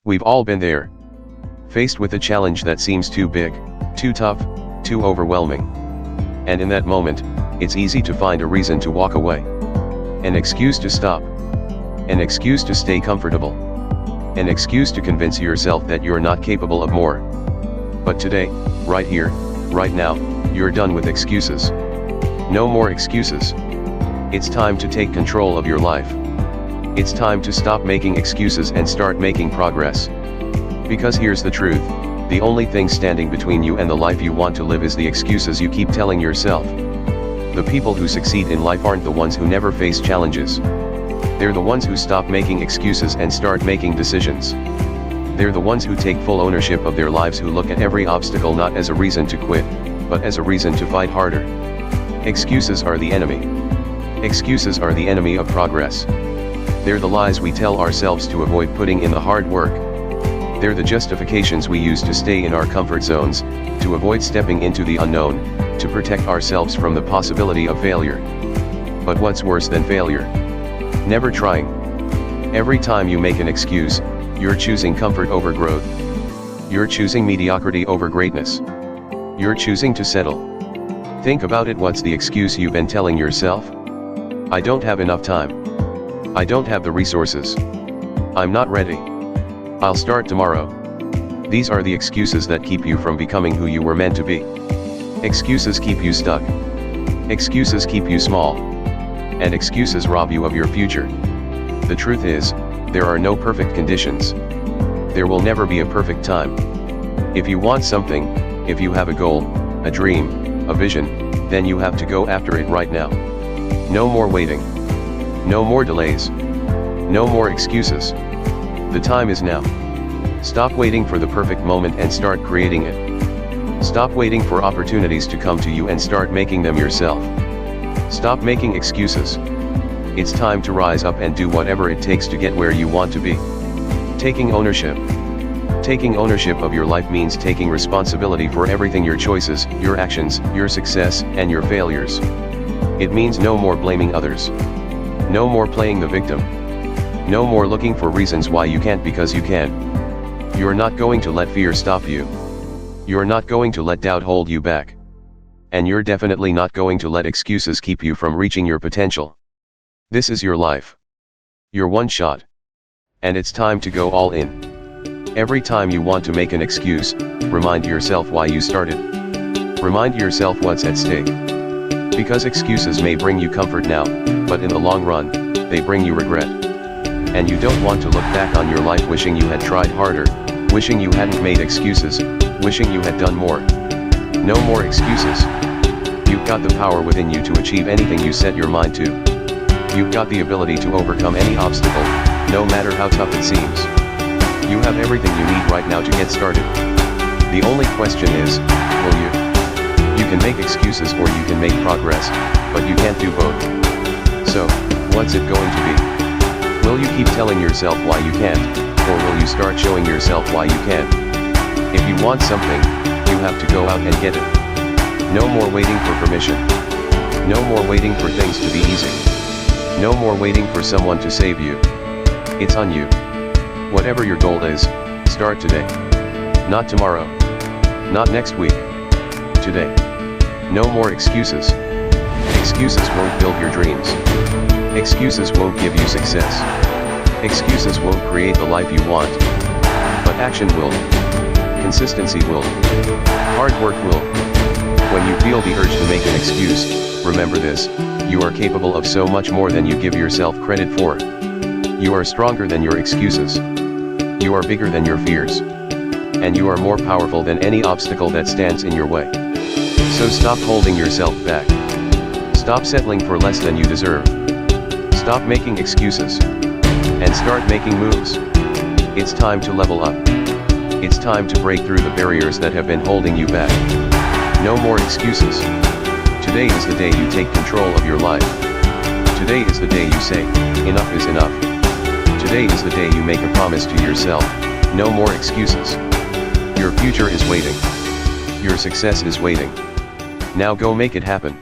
We've all been there. Faced with a challenge that seems too big, too tough, too overwhelming. And in that moment, it's easy to find a reason to walk away. An excuse to stop. An excuse to stay comfortable. An excuse to convince yourself that you're not capable of more. But today, right here, right now, you're done with excuses. No more excuses. It's time to take control of your life. It's time to stop making excuses and start making progress. Because here's the truth, the only thing standing between you and the life you want to live is the excuses you keep telling yourself. The people who succeed in life aren't the ones who never face challenges. They're the ones who stop making excuses and start making decisions. They're the ones who take full ownership of their lives, who look at every obstacle not as a reason to quit, but as a reason to fight harder. Excuses are the enemy. Excuses are the enemy of progress. They're the lies we tell ourselves to avoid putting in the hard work. They're the justifications we use to stay in our comfort zones, to avoid stepping into the unknown, to protect ourselves from the possibility of failure. But what's worse than failure? Never trying. Every time you make an excuse, you're choosing comfort over growth. You're choosing mediocrity over greatness. You're choosing to settle. Think about it. What's the excuse you've been telling yourself? I don't have enough time. I don't have the resources. I'm not ready. I'll start tomorrow. These are the excuses that keep you from becoming who you were meant to be. Excuses keep you stuck. Excuses keep you small. And excuses rob you of your future. The truth is, there are no perfect conditions. There will never be a perfect time. If you want something, if you have a goal, a dream, a vision, then you have to go after it right now. No more waiting. No more delays. No more excuses. The time is now. Stop waiting for the perfect moment and start creating it. Stop waiting for opportunities to come to you and start making them yourself. Stop making excuses. It's time to rise up and do whatever it takes to get where you want to be. Taking ownership. Taking ownership of your life means taking responsibility for everything: your choices, your actions, your success, and your failures. It means no more blaming others. No more playing the victim. No more looking for reasons why you can't, because you can. You're not going to let fear stop you. You're not going to let doubt hold you back. And you're definitely not going to let excuses keep you from reaching your potential. This is your life. Your one shot. And it's time to go all in. Every time you want to make an excuse, remind yourself why you started. Remind yourself what's at stake. Because excuses may bring you comfort now, but in the long run, they bring you regret. And you don't want to look back on your life wishing you had tried harder, wishing you hadn't made excuses, wishing you had done more. No more excuses. You've got the power within you to achieve anything you set your mind to. You've got the ability to overcome any obstacle, no matter how tough it seems. You have everything you need right now to get started. The only question is, will you? You can make excuses or you can make progress, but you can't do both. So, what's it going to be? Will you keep telling yourself why you can't, or will you start showing yourself why you can? If you want something, you have to go out and get it. No more waiting for permission. No more waiting for things to be easy. No more waiting for someone to save you. It's on you. Whatever your goal is, start today. Not tomorrow. Not next week. Today. No more excuses. Excuses won't build your dreams. Excuses won't give you success. Excuses won't create the life you want. But action will. Consistency will. Hard work will. When you feel the urge to make an excuse, remember this: you are capable of so much more than you give yourself credit for. You are stronger than your excuses. You are bigger than your fears. And you are more powerful than any obstacle that stands in your way. So stop holding yourself back. Stop settling for less than you deserve. Stop making excuses. And start making moves. It's time to level up. It's time to break through the barriers that have been holding you back. No more excuses. Today is the day you take control of your life. Today is the day you say, enough is enough. Today is the day you make a promise to yourself: no more excuses. Your future is waiting. Your success is waiting. Now go make it happen.